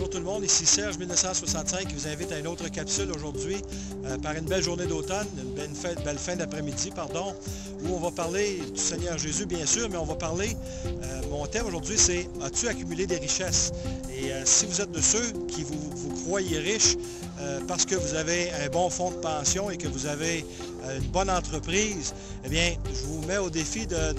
bonjour tout le monde, ici Serge 1965 qui vous invite à une autre capsule aujourd'hui par une belle journée d'automne, une belle fin d'après-midi, pardon, où on va parler du Seigneur Jésus bien sûr, mais on va parler, mon thème aujourd'hui c'est « As-tu accumulé des richesses ?» Et si vous êtes de ceux qui vous croyez riches parce que vous avez un bon fonds de pension et que vous avez une bonne entreprise, eh bien, je vous mets au défi de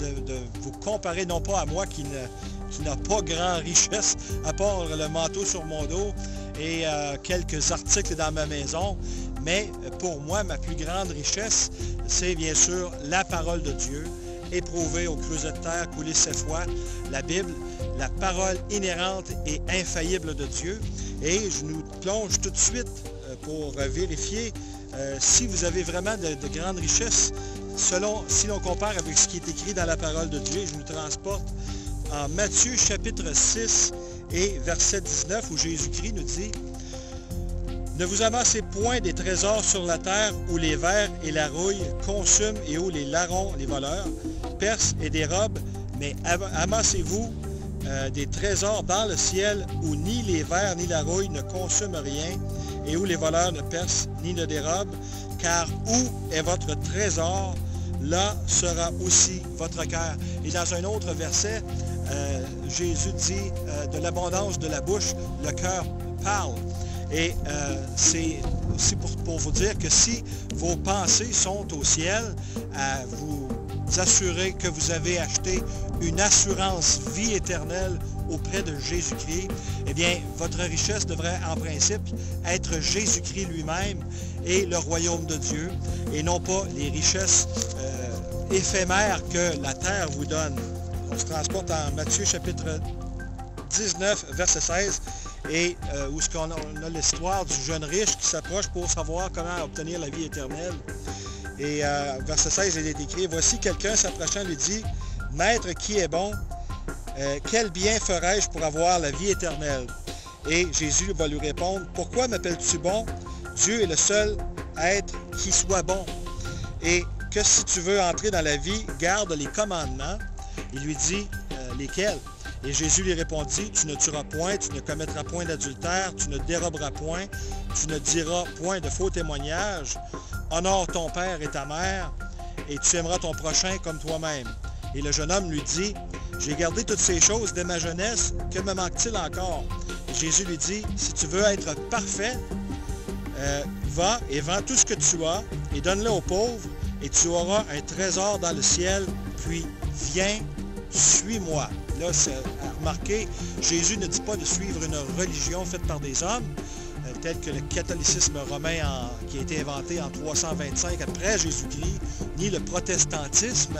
vous comparer non pas à moi qui n'a pas grand richesse à part le manteau sur mon dos et quelques articles dans ma maison, mais pour moi, ma plus grande richesse, c'est bien sûr la parole de Dieu, éprouvée au creuset de terre, coulée 7 fois, la Bible, la parole inhérente et infaillible de Dieu. Et je nous plonge tout de suite pour vérifier si vous avez vraiment de grandes richesses, si l'on compare avec ce qui est écrit dans la parole de Dieu. Je nous transporte en Matthieu chapitre 6 et verset 19 où Jésus-Christ nous dit « Ne vous amassez point des trésors sur la terre où les vers et la rouille consument et où les larrons, les voleurs, percent et dérobent, mais amassez-vous des trésors dans le ciel où ni les vers ni la rouille ne consument rien et où les voleurs ne percent ni ne dérobent, car où est votre trésor, là sera aussi votre cœur. » Et dans un autre verset, Jésus dit de l'abondance de la bouche, le cœur parle. Et c'est aussi pour vous dire que si vos pensées sont au ciel, vous assurez que vous avez acheté une assurance vie éternelle auprès de Jésus-Christ, eh bien, votre richesse devrait en principe être Jésus-Christ lui-même et le royaume de Dieu, et non pas les richesses éphémères que la terre vous donne. On se transporte en Matthieu chapitre 19, verset 16, et où on a l'histoire du jeune riche qui s'approche pour savoir comment obtenir la vie éternelle. Et verset 16, il est écrit, « Voici quelqu'un s'approchant lui dit, « Maître qui est bon, quel bien ferais-je pour avoir la vie éternelle? » Et Jésus va lui répondre, « Pourquoi m'appelles-tu bon? Dieu est le seul être qui soit bon. Et que si tu veux entrer dans la vie, garde les commandements. » Il lui dit, lesquels? Et Jésus lui répondit, « Tu ne tueras point, tu ne commettras point d'adultère, tu ne déroberas point, tu ne diras point de faux témoignages, honore ton père et ta mère, et tu aimeras ton prochain comme toi-même. » Et le jeune homme lui dit, « J'ai gardé toutes ces choses dès ma jeunesse, que me manque-t-il encore? » Et Jésus lui dit, « Si tu veux être parfait, va et vends tout ce que tu as, et donne-le aux pauvres, et tu auras un trésor dans le ciel, puis viens, suis-moi. » Là, remarquez, Jésus ne dit pas de suivre une religion faite par des hommes, tel que le catholicisme romain qui a été inventé en 325 après Jésus-Christ, ni le protestantisme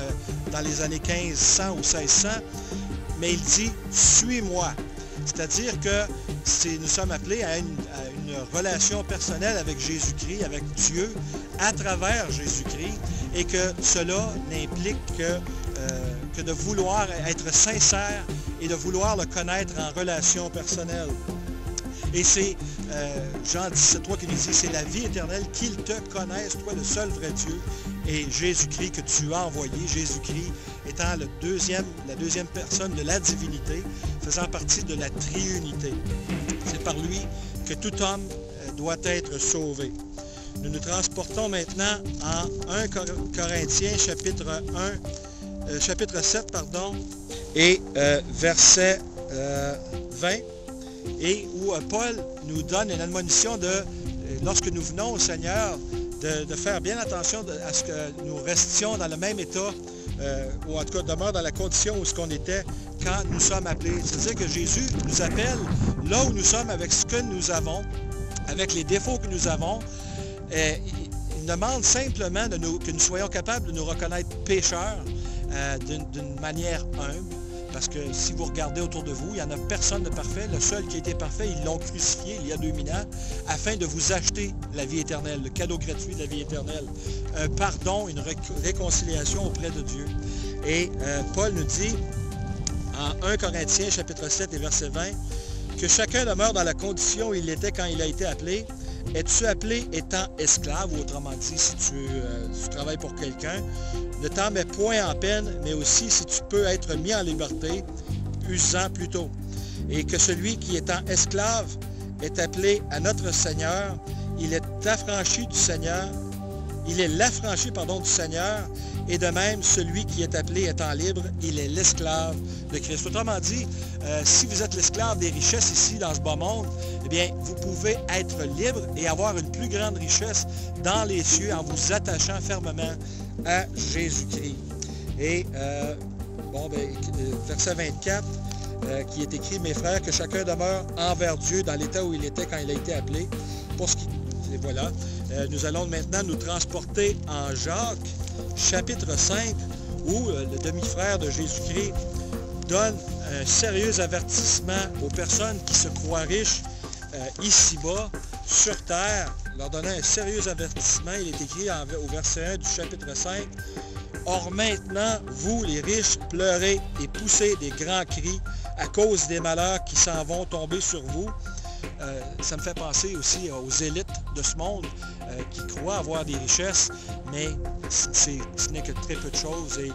dans les années 1500 ou 1600, mais il dit « suis-moi ». C'est-à-dire que nous sommes appelés à une relation personnelle avec Jésus-Christ, avec Dieu, à travers Jésus-Christ, et que cela n'implique que de vouloir être sincère et de vouloir le connaître en relation personnelle. Et c'est Jean 17,3 qui nous dit, c'est la vie éternelle, qu'ils te connaissent, toi le seul vrai Dieu, et Jésus-Christ que tu as envoyé, Jésus-Christ étant la deuxième personne de la divinité, faisant partie de la triunité. C'est par lui que tout homme doit être sauvé. Nous nous transportons maintenant en 1 Corinthiens chapitre 7, et verset 20, et où Paul nous donne une admonition lorsque nous venons au Seigneur, de faire bien attention à ce que nous restions dans le même état, ou en tout cas demeure dans la condition où on était quand nous sommes appelés. C'est-à-dire que Jésus nous appelle là où nous sommes avec ce que nous avons, avec les défauts que nous avons. Il demande simplement que nous soyons capables de nous reconnaître pécheurs d'une manière humble. Parce que si vous regardez autour de vous, il n'y en a personne de parfait. Le seul qui a été parfait, ils l'ont crucifié il y a 2000 ans, afin de vous acheter la vie éternelle, le cadeau gratuit de la vie éternelle. Un pardon, une réconciliation auprès de Dieu. Et Paul nous dit, en 1 Corinthiens, chapitre 7 et verset 20, que chacun demeure dans la condition où il était quand il a été appelé. Es-tu appelé étant esclave, ou autrement dit, si tu travailles pour quelqu'un, ne t'en mets point en peine, mais aussi si tu peux être mis en liberté, use-en plutôt. Et que celui qui étant esclave est appelé à notre Seigneur, il est affranchi du Seigneur, il est l'affranchi, du Seigneur, et de même, celui qui est appelé étant libre, il est l'esclave de Christ. Autrement dit, si vous êtes l'esclave des richesses ici, dans ce bas monde, eh bien, vous pouvez être libre et avoir une plus grande richesse dans les cieux en vous attachant fermement à Jésus-Christ. Et, verset 24, qui est écrit, « Mes frères, que chacun demeure envers Dieu dans l'état où il était quand il a été appelé. » Pour ce qui... Et voilà. Nous allons maintenant nous transporter en Jacques, chapitre 5, où le demi-frère de Jésus-Christ donne un sérieux avertissement aux personnes qui se croient riches ici-bas, sur terre, leur donnant un sérieux avertissement. Il est écrit au verset 1 du chapitre 5, « Or maintenant, vous les riches, pleurez et poussez des grands cris à cause des malheurs qui s'en vont tomber sur vous. » Ça me fait penser aussi aux élites de ce monde qui croient avoir des richesses, mais ce n'est que très peu de choses et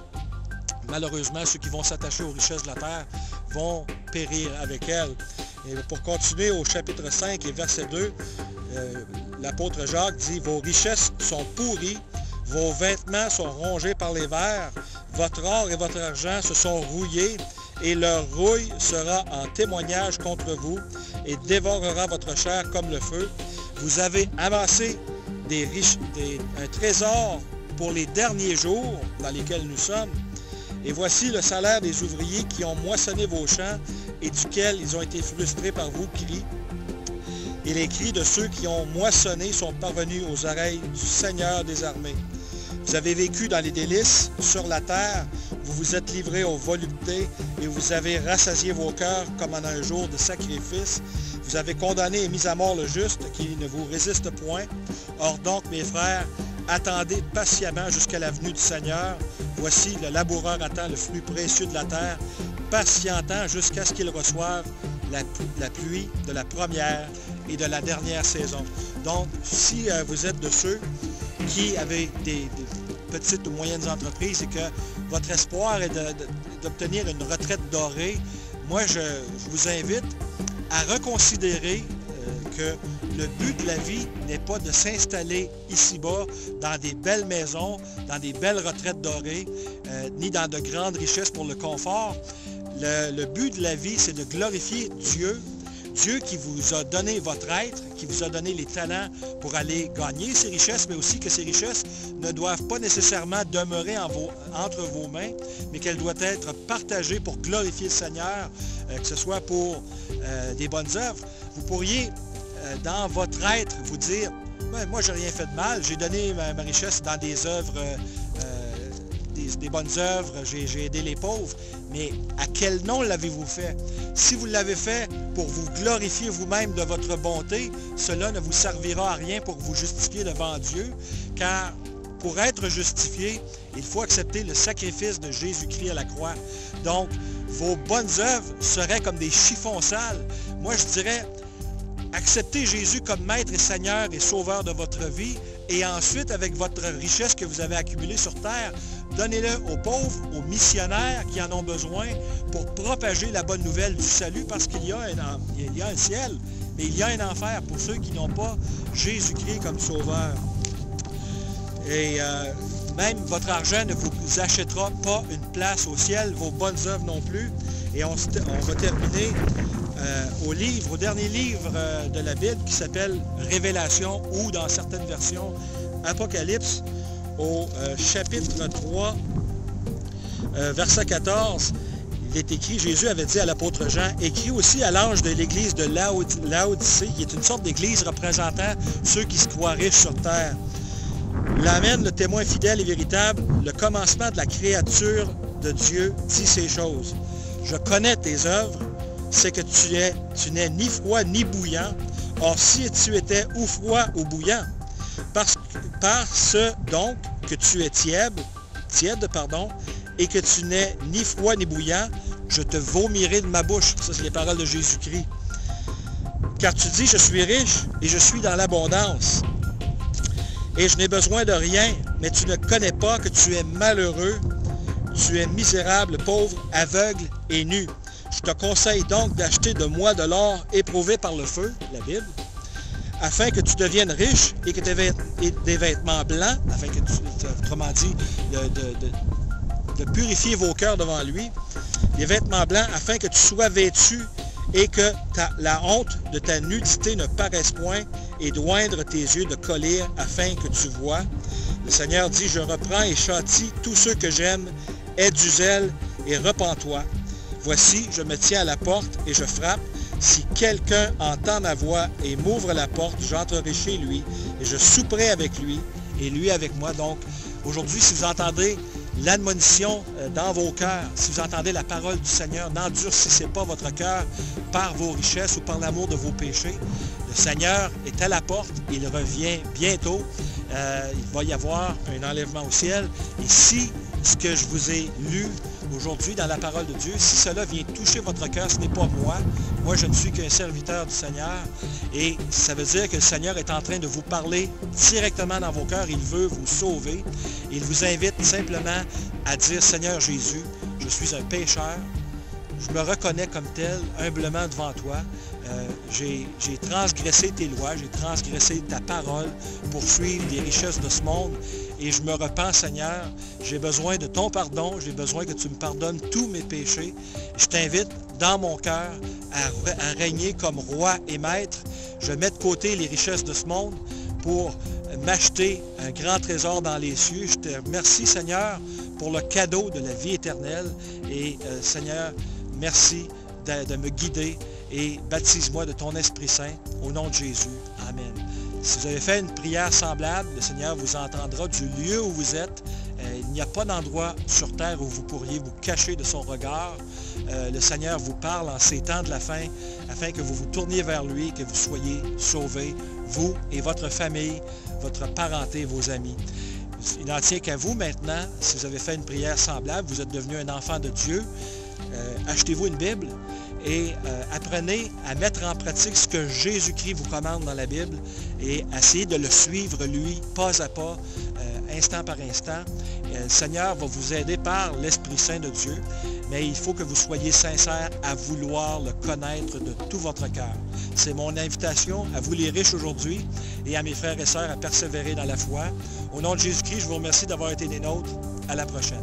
malheureusement, ceux qui vont s'attacher aux richesses de la terre vont périr avec elles. Et pour continuer au chapitre 5 et verset 2, l'apôtre Jacques dit « Vos richesses sont pourries, vos vêtements sont rongés par les vers, votre or et votre argent se sont rouillés, et leur rouille sera en témoignage contre vous et dévorera votre chair comme le feu. Vous avez amassé un trésor pour les derniers jours dans lesquels nous sommes. Et voici le salaire des ouvriers qui ont moissonné vos champs et duquel ils ont été frustrés par vos cris. Et les cris de ceux qui ont moissonné sont parvenus aux oreilles du Seigneur des armées. Vous avez vécu dans les délices sur la terre, vous vous êtes livrés aux voluptés et vous avez rassasié vos cœurs comme en un jour de sacrifice. Vous avez condamné et mis à mort le juste qui ne vous résiste point. Or donc, mes frères, attendez patiemment jusqu'à la venue du Seigneur. Voici, le laboureur attend le fruit précieux de la terre, patientant jusqu'à ce qu'il reçoive la pluie de la première et de la dernière saison. Donc, si vous êtes de ceux qui avez des petites ou moyennes entreprises et que votre espoir est d'obtenir une retraite dorée, moi, je vous invite à reconsidérer que le but de la vie n'est pas de s'installer ici-bas dans des belles maisons, dans des belles retraites dorées, ni dans de grandes richesses pour le confort. Le but de la vie, c'est de glorifier Dieu, Dieu qui vous a donné votre être, qui vous a donné les talents pour aller gagner ces richesses, mais aussi que ces richesses ne doivent pas nécessairement demeurer entre vos mains, mais qu'elles doivent être partagées pour glorifier le Seigneur, que ce soit pour des bonnes œuvres. Vous pourriez, dans votre être, vous dire, « Moi, j'ai rien fait de mal, j'ai donné ma richesse dans des œuvres, des bonnes œuvres, j'ai aidé les pauvres. » Mais à quel nom l'avez-vous fait? Si vous l'avez fait pour vous glorifier vous-même de votre bonté, cela ne vous servira à rien pour vous justifier devant Dieu, car pour être justifié, il faut accepter le sacrifice de Jésus-Christ à la croix. Donc, vos bonnes œuvres seraient comme des chiffons sales. Moi, je dirais, acceptez Jésus comme Maître et Seigneur et Sauveur de votre vie, et ensuite, avec votre richesse que vous avez accumulée sur terre, donnez-le aux pauvres, aux missionnaires qui en ont besoin pour propager la bonne nouvelle du salut, parce qu'il y a un ciel, mais il y a un enfer pour ceux qui n'ont pas Jésus-Christ comme Sauveur. Et même votre argent ne vous achètera pas une place au ciel, vos bonnes œuvres non plus. Et on va terminer au dernier livre de la Bible qui s'appelle Révélation, ou dans certaines versions Apocalypse, au chapitre 3, verset 14, il est écrit, Jésus avait dit à l'apôtre Jean, écrit aussi à l'ange de l'église de Laodicée, qui est une sorte d'église représentant ceux qui se croient riches sur terre. L'Amen, le témoin fidèle et véritable, le commencement de la créature de Dieu, dit ces choses. Je connais tes œuvres, c'est que tu n'es ni froid ni bouillant. Or, si tu étais ou froid ou bouillant, parce donc que tu es tiède, et que tu n'es ni froid ni bouillant, je te vomirai de ma bouche. Ça, c'est les paroles de Jésus-Christ. Car tu dis, je suis riche et je suis dans l'abondance, et je n'ai besoin de rien, mais tu ne connais pas que tu es malheureux, tu es misérable, pauvre, aveugle et nu. Je te conseille donc d'acheter de moi de l'or éprouvé par le feu, la Bible, afin que tu deviennes riche et que tu aies des vêtements blancs, afin que autrement dit, de purifier vos cœurs devant lui, des vêtements blancs afin que tu sois vêtu et que la honte de ta nudité ne paraisse point et d'oindre tes yeux de colère afin que tu vois. Le Seigneur dit, je reprends et châtie tous ceux que j'aime, aie du zèle et repens-toi. Voici, je me tiens à la porte et je frappe. Si quelqu'un entend ma voix et m'ouvre la porte, j'entrerai chez lui et je souperai avec lui et lui avec moi. Donc, aujourd'hui, si vous entendez l'admonition dans vos cœurs, si vous entendez la parole du Seigneur, n'endurcissez pas votre cœur par vos richesses ou par l'amour de vos péchés. Le Seigneur est à la porte, il revient bientôt. Il va y avoir un enlèvement au ciel. Et si ce que je vous ai lu aujourd'hui dans la parole de Dieu, si cela vient toucher votre cœur, ce n'est pas moi. Moi, je ne suis qu'un serviteur du Seigneur. Et ça veut dire que le Seigneur est en train de vous parler directement dans vos cœurs. Il veut vous sauver. Il vous invite simplement à dire, Seigneur Jésus, je suis un pécheur. Je me reconnais comme tel, humblement devant toi. J'ai transgressé tes lois, j'ai transgressé ta parole pour suivre les richesses de ce monde. Et je me repens, Seigneur, j'ai besoin de ton pardon, j'ai besoin que tu me pardonnes tous mes péchés. Je t'invite dans mon cœur à régner comme roi et maître. Je mets de côté les richesses de ce monde pour m'acheter un grand trésor dans les cieux. Je te remercie, Seigneur, pour le cadeau de la vie éternelle. Et Seigneur, merci de me guider et baptise-moi de ton Esprit Saint au nom de Jésus. Amen. Si vous avez fait une prière semblable, le Seigneur vous entendra du lieu où vous êtes. Il n'y a pas d'endroit sur terre où vous pourriez vous cacher de son regard. Le Seigneur vous parle en ces temps de la fin, afin que vous vous tourniez vers lui et que vous soyez sauvés, vous et votre famille, votre parenté, vos amis. Il n'en tient qu'à vous maintenant, si vous avez fait une prière semblable, vous êtes devenu un enfant de Dieu. Achetez-vous une Bible et apprenez à mettre en pratique ce que Jésus-Christ vous commande dans la Bible et essayez de le suivre, lui, pas à pas, instant par instant. Le Seigneur va vous aider par l'Esprit Saint de Dieu, mais il faut que vous soyez sincères à vouloir le connaître de tout votre cœur. C'est mon invitation à vous les riches aujourd'hui et à mes frères et sœurs à persévérer dans la foi. Au nom de Jésus-Christ, je vous remercie d'avoir été des nôtres. À la prochaine.